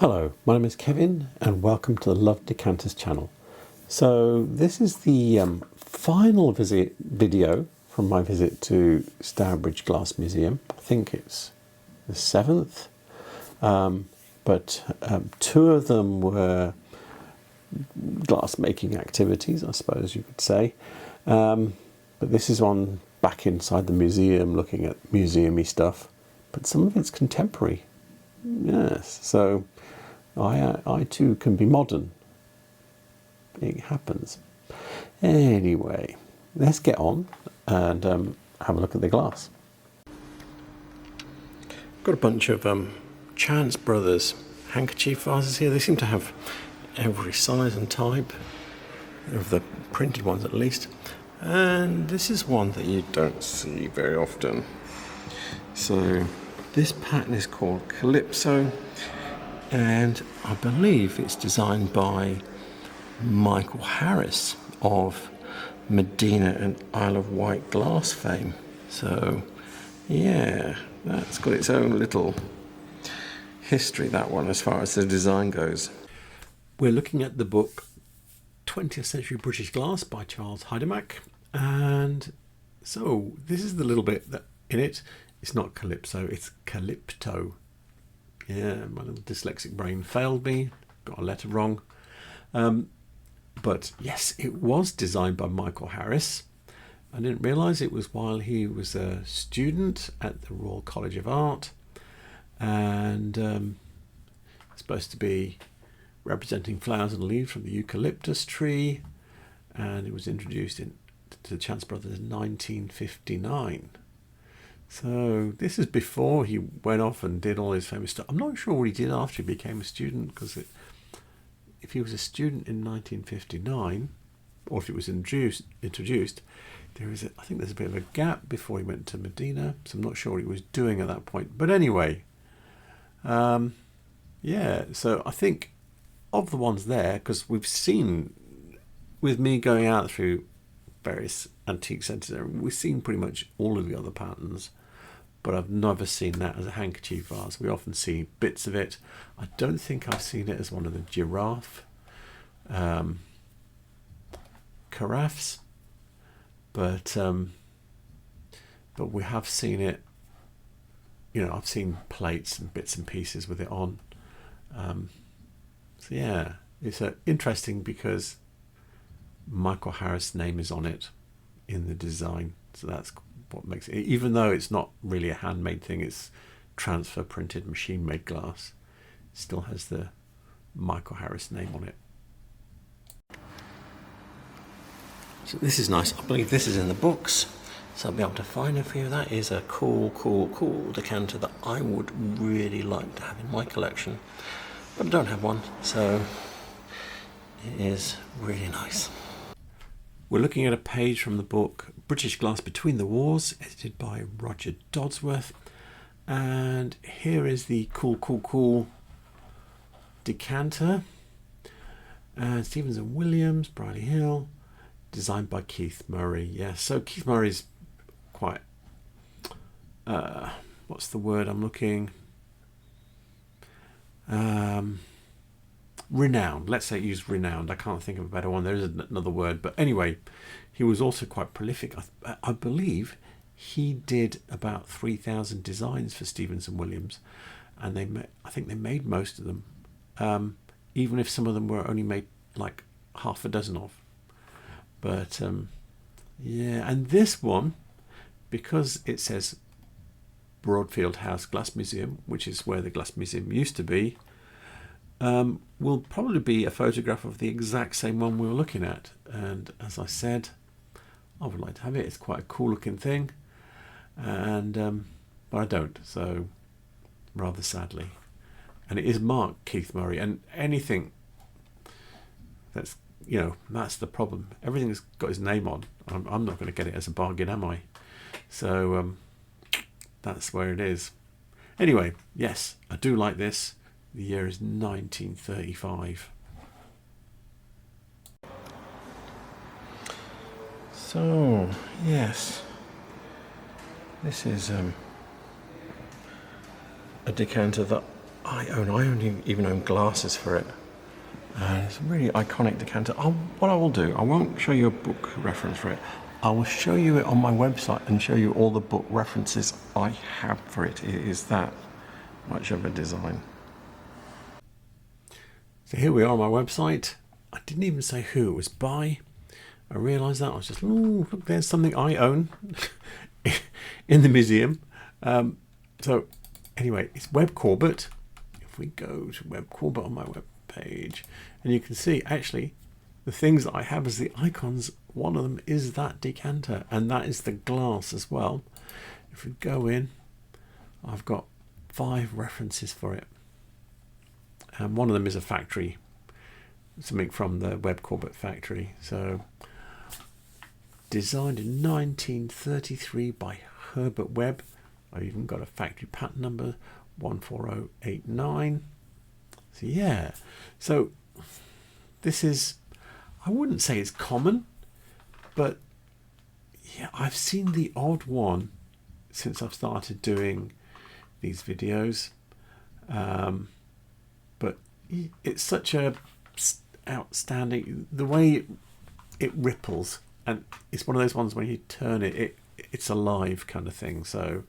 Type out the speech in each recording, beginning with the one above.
Hello, my name is Kevin and welcome to the Love Decanters channel. So this is the final video from my visit to Stourbridge Glass Museum. I think it's the 7th, but two of them were glass making activities, I suppose you could say. But this is on back inside the museum looking at museum-y stuff, but some of it's contemporary. Yes, so I too can be modern. It happens. Anyway, let's get on and have a look at the glass. Got a bunch of Chance Brothers handkerchief vases here. They seem to have every size and type of the printed ones at least. And this is one that you don't see very often. So this pattern is called Calypso, and I believe it's designed by Michael Harris of Medina and Isle of Wight glass fame. So yeah, that's got its own little history, that one, as far as the design goes. We're looking at the book 20th Century British Glass by Charles Hajdemach, and so this is the little bit that in it. It's not Calypso, it's Calypto. Yeah, my little dyslexic brain failed me, got a letter wrong. But yes, it was designed by Michael Harris. I didn't realise it was while he was a student at the Royal College of Art, and supposed to be representing flowers and leaves from the eucalyptus tree, and it was introduced to the Chance Brothers in 1959. So this is before he went off and did all his famous stuff. I'm not sure what he did after he became a student, because if he was a student in 1959, or if it was introduced, I think there's a bit of a gap before he went to Medina, so I'm not sure what he was doing at that point. But anyway, yeah, so I think of the ones there, because we've seen, with me going out through various antique centres, we've seen pretty much all of the other patterns, but I've never seen that as a handkerchief vase. We often see bits of it. I don't think I've seen it as one of the giraffe carafes, but we have seen it. You know, I've seen plates and bits and pieces with it on. So yeah, it's interesting because Michael Harris' name is on it in the design, so that's what makes it, even though it's not really a handmade thing, it's transfer printed machine made glass, it still has the Michael Harris name on it. So this is nice. I believe this is in the books, so I'll be able to find it for you. That is a cool decanter that I would really like to have in my collection, but I don't have one, so it is really nice. We're looking at a page from the book British Glass Between the Wars, edited by Roger Dodsworth. And here is the cool decanter. And Stevens and Williams, Briley Hill, designed by Keith Murray. Yeah, so Keith Murray's quite, what's the word I'm looking? Renowned. Let's say use renowned. I can't think of a better one. There is another word, but anyway, he was also quite prolific. I believe he did about 3,000 designs for Stevens and Williams, and I think they made most of them, even if some of them were only made like half a dozen of. But yeah, and this one, because it says Broadfield House Glass Museum, which is where the Glass Museum used to be, will probably be a photograph of the exact same one we were looking at. And as I said, I would like to have it. It's quite a cool looking thing, and but I don't, so rather sadly. And it is marked Keith Murray, and anything that's, you know, that's the problem. Everything's got his name on. I'm not going to get it as a bargain, am I? So that's where it is. Anyway, yes, I do like this. The year is 1935. So, yes, this is a decanter that I even own glasses for it. And it's a really iconic decanter. What I will do, I won't show you a book reference for it. I will show you it on my website and show you all the book references I have for it. It is that much of a design. So here we are on my website. I didn't even say who it was by. I realised that. I was just, ooh, look, there's something I own in the museum. So anyway, it's Webb Corbett. If we go to Webb Corbett on my web page, and you can see actually the things that I have as the icons, one of them is that decanter, and that is the glass as well. If we go in, I've got 5 references for it, and one of them is a factory, something from the Webb Corbett factory. So designed in 1933 by Herbert Webb. I've even got a factory patent number 14089. So yeah, so this is, I wouldn't say it's common, but yeah, I've seen the odd one since I've started doing these videos, but it's such a outstanding, the way it ripples, and it's one of those ones when you turn it, it's alive kind of thing. So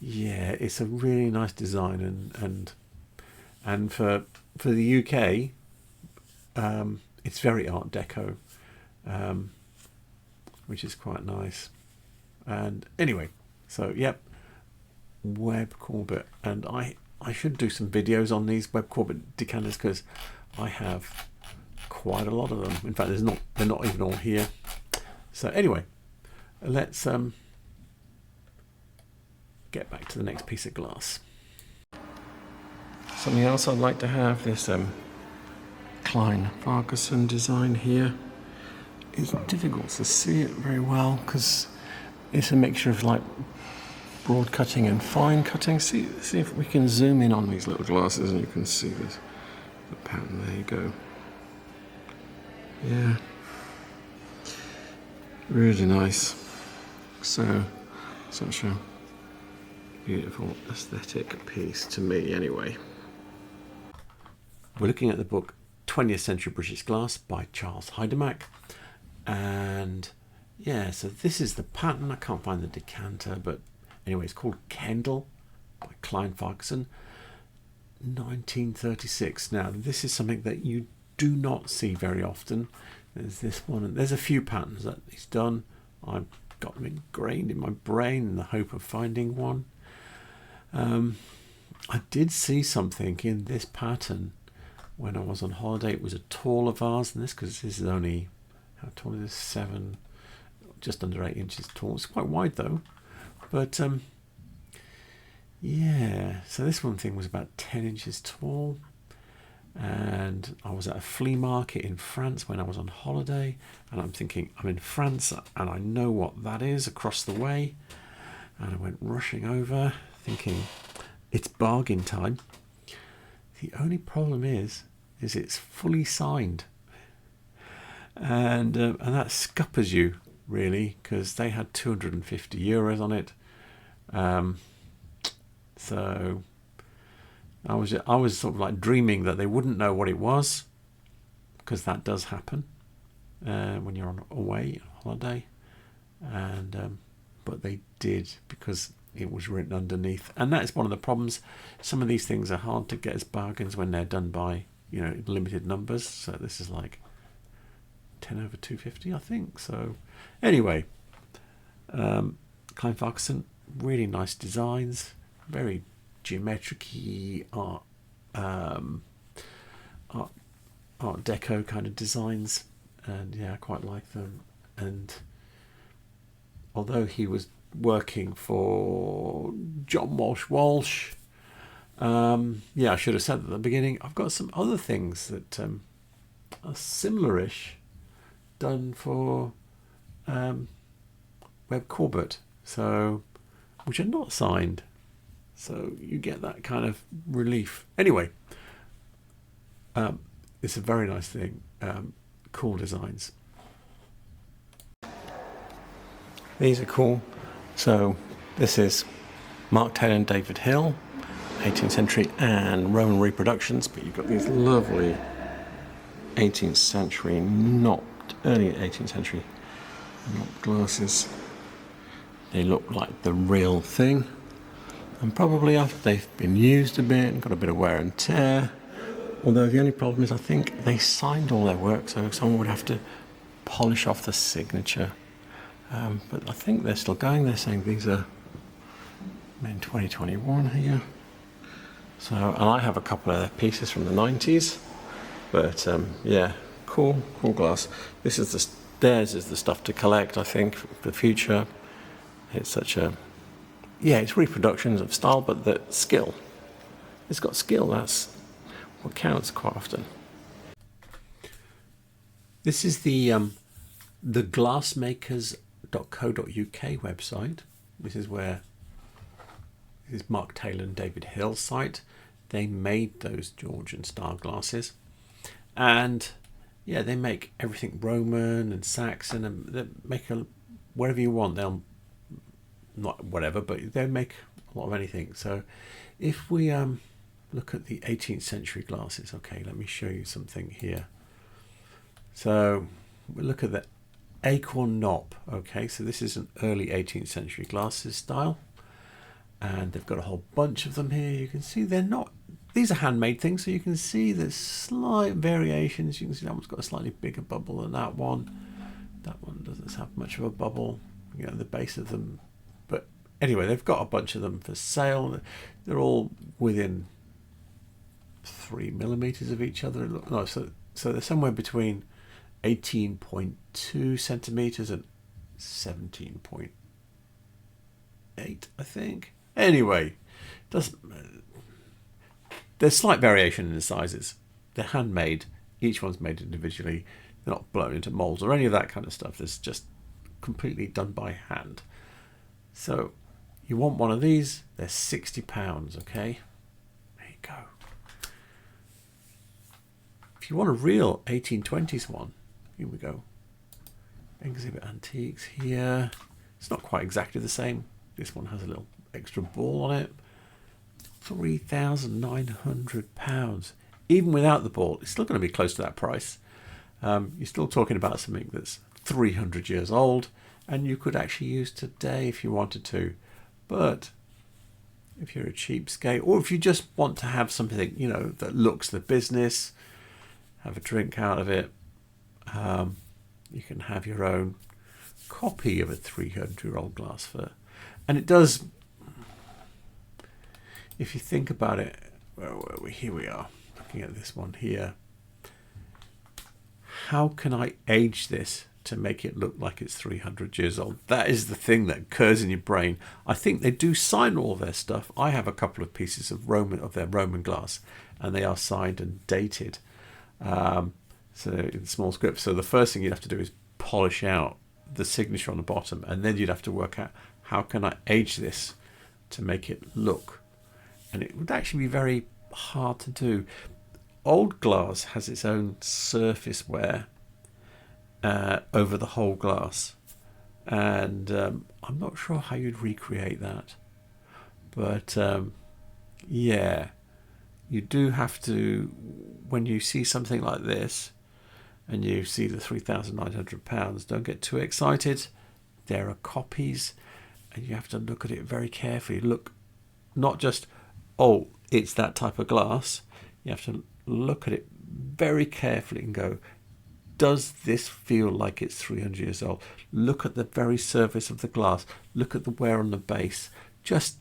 yeah, it's a really nice design, and for the UK, it's very Art Deco, which is quite nice. And anyway, so yep, Webb Corbett, and I should do some videos on these Webb Corbett decanters because I have quite a lot of them. In fact, they're not even all here. So anyway, let's get back to the next piece of glass. Something else I'd like to have, this Klein Farquharson design here. It's difficult to see it very well because it's a mixture of like broad cutting and fine cutting. See if we can zoom in on these little glasses and you can see the pattern. There you go. Yeah, really nice. So such a beautiful aesthetic piece to me anyway. We're looking at the book 20th Century British Glass by Charles Hajdemach, and yeah, so this is the pattern. I can't find the decanter, but anyway, it's called Kendall by Klein Farquharson, 1936. Now this is something that you do not see very often. There's this one, and there's a few patterns that he's done. I've got them ingrained in my brain in the hope of finding one. I did see something in this pattern when I was on holiday. It was a taller vase than this, because this is only, how tall is this? Just under 8 inches tall. It's quite wide though. But yeah, so this one thing was about 10 inches tall. And I was at a flea market in France when I was on holiday, and I'm thinking, I'm in France and I know what that is across the way. And I went rushing over thinking it's bargain time. The only problem is it's fully signed, and that scuppers you really, because they had €250 on it. So I was sort of like dreaming that they wouldn't know what it was, because that does happen when you're away on holiday, and but they did, because it was written underneath. And that's one of the problems. Some of these things are hard to get as bargains when they're done by, you know, limited numbers. So this is like 10 over 250, I think. So anyway, Klein Farquharson, really nice designs, very geometric-y art deco kind of designs, and yeah, I quite like them. And although he was working for John Walsh, yeah, I should have said at the beginning, I've got some other things that are similar-ish done for Webb Corbett, so which are not signed. So you get that kind of relief. Anyway, it's a very nice thing. Cool designs. These are cool. So this is Mark Taylor and David Hill. 18th century and Roman reproductions, but you've got these lovely 18th century, not early 18th century, not glasses. They look like the real thing, and probably after they've been used a bit and got a bit of wear and tear. Although the only problem is I think they signed all their work, so someone would have to polish off the signature. But I think they're still going. They're saying these are in 2021 here. So, and I have a couple of pieces from the 90s. But yeah, cool glass. This is theirs is the stuff to collect, I think, for the future. It's such a, yeah, it's reproductions of style, but the skill. It's got skill. That's what counts quite often. This is the glassmakers.co.uk website. This is Mark Taylor and David Hill's site. They made those Georgian style glasses, and yeah, they make everything Roman and Saxon, and they make whatever you want. They'll not whatever, but they make a lot of anything. So if we look at the 18th century glasses, okay, let me show you something here. So we look at the acorn knob. Okay, so this is an early 18th century glasses style, and they've got a whole bunch of them here. You can see these are handmade things, so you can see there's slight variations. You can see that one's got a slightly bigger bubble than that one. That one doesn't have much of a bubble, the base of them. But anyway, they've got a bunch of them for sale. They're all within 3 millimeters of each other. No, so they're somewhere between 18.2 centimeters and 17.8, I think. Anyway, there's slight variation in the sizes. They're handmade. Each one's made individually. They're not blown into molds or any of that kind of stuff. It's just completely done by hand. So you want one of these, they're £60, okay? There you go. If you want a real 1820s one, here we go. Exhibit Antiques here. It's not quite exactly the same. This one has a little extra ball on it. £3,900. Even without the ball, it's still going to be close to that price. You're still talking about something that's 300 years old, and you could actually use today if you wanted to. But if you're a cheapskate, or if you just want to have something, that looks the business, have a drink out of it, you can have your own copy of a 300-year-old glass and it does. If you think about it, here we are, looking at this one here. How can I age this to make it look like it's 300 years old? That is the thing that occurs in your brain. I think they do sign all their stuff. I have a couple of pieces of their Roman glass, and they are signed and dated. So in small script. So the first thing you'd have to do is polish out the signature on the bottom, and then you'd have to work out how can I age this to make it look. And it would actually be very hard to do. Old glass has its own surface wear over the whole glass, and I'm not sure how you'd recreate that. But yeah, you do have to, when you see something like this and you see the £3,900, don't get too excited. There are copies, and you have to look at it very carefully. Look, not just, oh, it's that type of glass. You have to look at it very carefully and go, does this feel like it's 300 years old? Look at the very surface of the glass. Look at the wear on the base. Just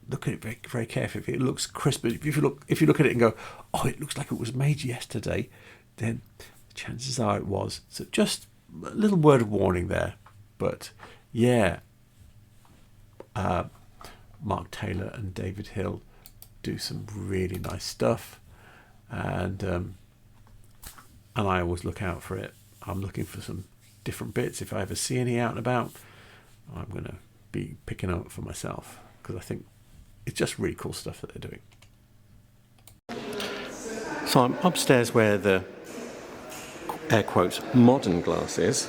look at it very, very carefully. If it looks crisp, if you look at it and go, oh, it looks like it was made yesterday, then the chances are it was. So just a little word of warning there. But yeah, Mark Taylor and David Hill do some really nice stuff, and I always look out for it. I'm looking for some different bits. If I ever see any out and about, I'm going to be picking up for myself, because I think it's just really cool stuff that they're doing. So I'm upstairs where the air quotes modern glass is,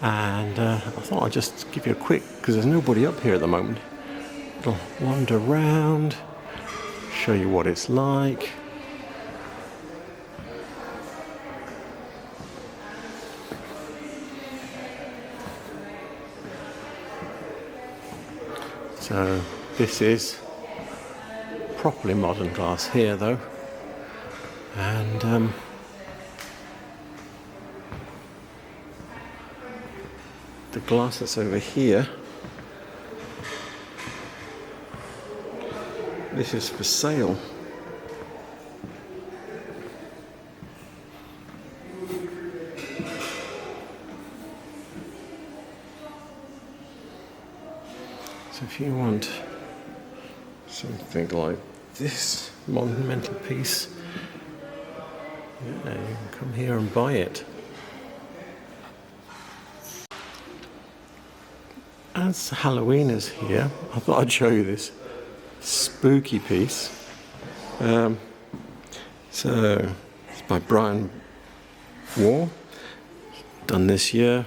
and I thought I'd just give you a quick, because there's nobody up here at the moment, little wander around. show you what it's like. So this is properly modern glass here though, and the glass that's over here, this is for sale. So if you want something like this monumental piece, yeah, you can come here and buy it. As Halloween is here, I thought I'd show you this spooky piece. So it's by Brian Waugh, done this year.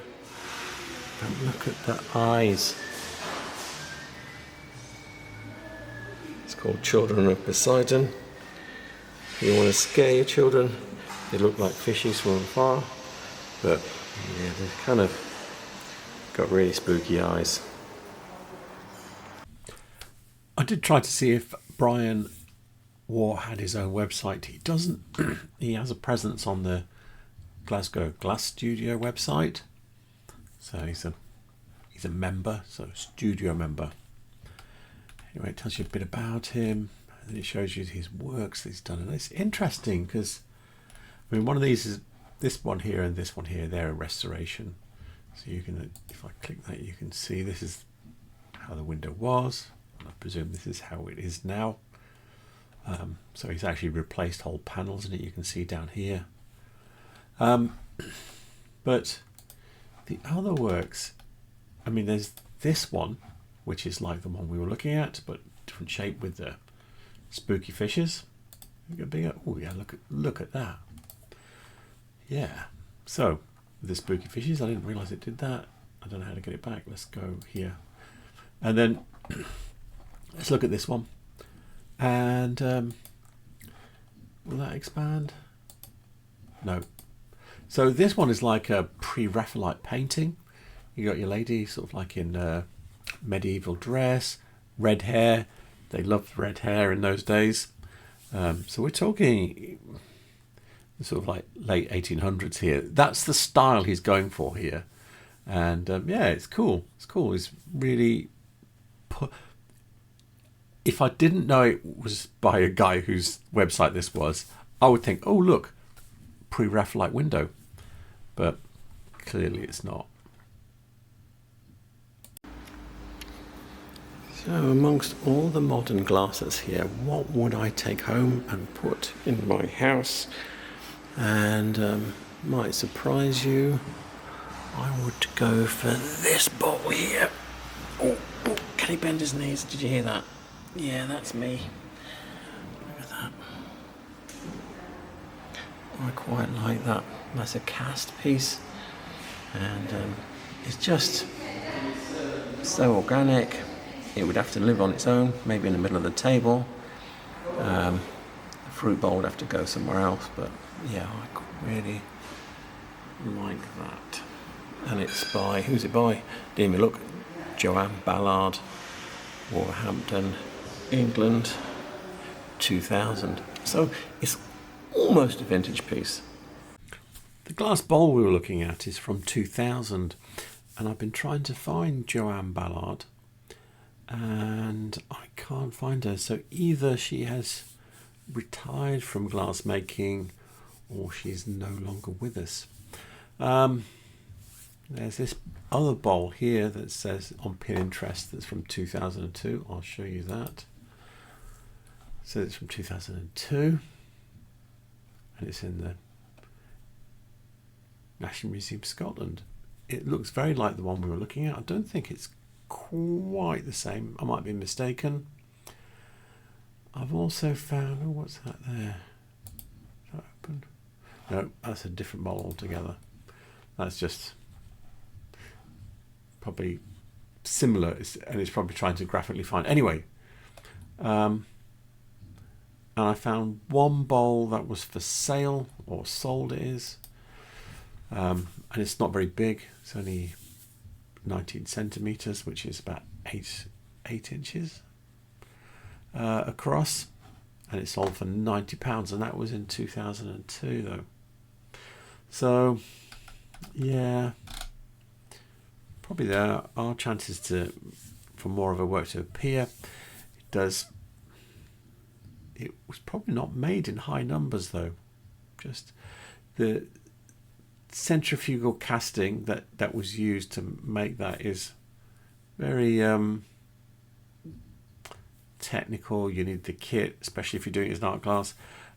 But look at the eyes. It's called Children of Poseidon. If you want to scare your children, they look like fishes from afar, but yeah, they've kind of got really spooky eyes. I did try to see if Brian Waugh had his own website. He doesn't. He has a presence on the Glasgow Glass Studio website. So he's a member, so studio member. Anyway, it tells you a bit about him, and then it shows you his works that he's done. And it's interesting because, I mean, one of these is this one here and this one here. They're a restoration. So you can, if I click that, you can see this is how the window was. I presume this is how it is now. So he's actually replaced whole panels in it. You can see down here. But the other works, I mean, there's this one, which is like the one we were looking at, but different shape with the spooky fishes. Bigger. Oh yeah, look at that. Yeah. So the spooky fishes, I didn't realise it did that. I don't know how to get it back. Let's go here, and then let's look at this one. And will that expand? No. So this one is like a pre-Raphaelite painting. You got your lady sort of like in medieval dress, red hair. They loved red hair in those days. So we're talking sort of like late 1800s here. That's the style he's going for here. And yeah, it's cool. It's cool. It's really... If I didn't know it was by a guy whose website this was, I would think, oh, look, pre-Raphaelite window. But clearly it's not. So amongst all the modern glasses here, what would I take home and put in my house? And might surprise you, I would go for this bottle here. Oh, can he bend his knees? Did you hear that? Yeah, that's me. Look at that. I quite like that. That's a cast piece, and it's just so organic. It would have to live on its own, maybe in the middle of the table. The fruit bowl would have to go somewhere else, but yeah, I really like that. And it's by, who's it by? Dear me, look, Joanne Ballard, Wolverhampton, England, 2000. So it's almost a vintage piece. The glass bowl we were looking at is from 2000, and I've been trying to find Joanne Ballard, and I can't find her. So either she has retired from glass making, or she's no longer with us. There's this other bowl here that says on Pinterest that's from 2002. I'll show you that. So it's from 2002, and it's in the National Museum of Scotland. It looks very like the one we were looking at. I don't think it's quite the same. I might be mistaken. I've also found, oh, what's that there? Is that open? No, that's a different bowl altogether. That's just probably similar, and it's probably trying to graphically find. Anyway, and I found one bowl that was for sale, or sold it is, and it's not very big. It's only 19 centimeters, which is about 8 inches across, and it sold for £90, and that was in 2002 though. So yeah, probably there are chances for more of a work to appear. It was probably not made in high numbers though. Just the centrifugal casting that was used to make that is very technical. You need the kit, especially if you're doing it as an art glass.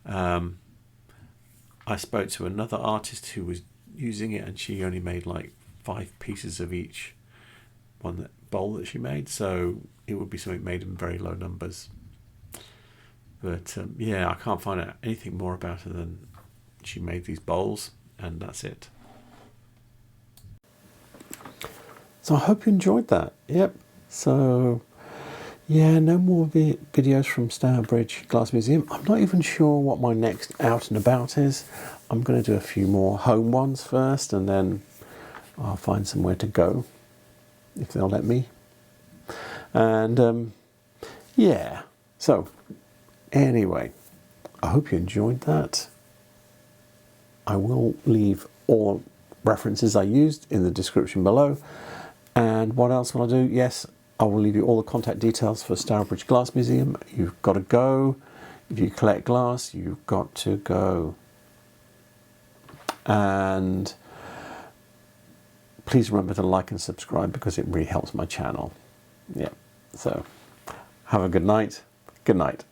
I spoke to another artist who was using it, and she only made like 5 pieces of each bowl that she made, so it would be something made in very low numbers. But yeah, I can't find out anything more about her than she made these bowls, and that's it. So I hope you enjoyed that. Yep. So yeah, no more videos from Stourbridge Glass Museum. I'm not even sure what my next out and about is. I'm going to do a few more home ones first, and then I'll find somewhere to go, if they'll let me. And yeah, so anyway, I hope you enjoyed that. I will leave all references I used in the description below. And what else will I do? Yes, I will leave you all the contact details for Stourbridge Glass Museum. You've got to go. If you collect glass, you've got to go. And please remember to like and subscribe, because it really helps my channel. Yeah. So have a good night. Good night.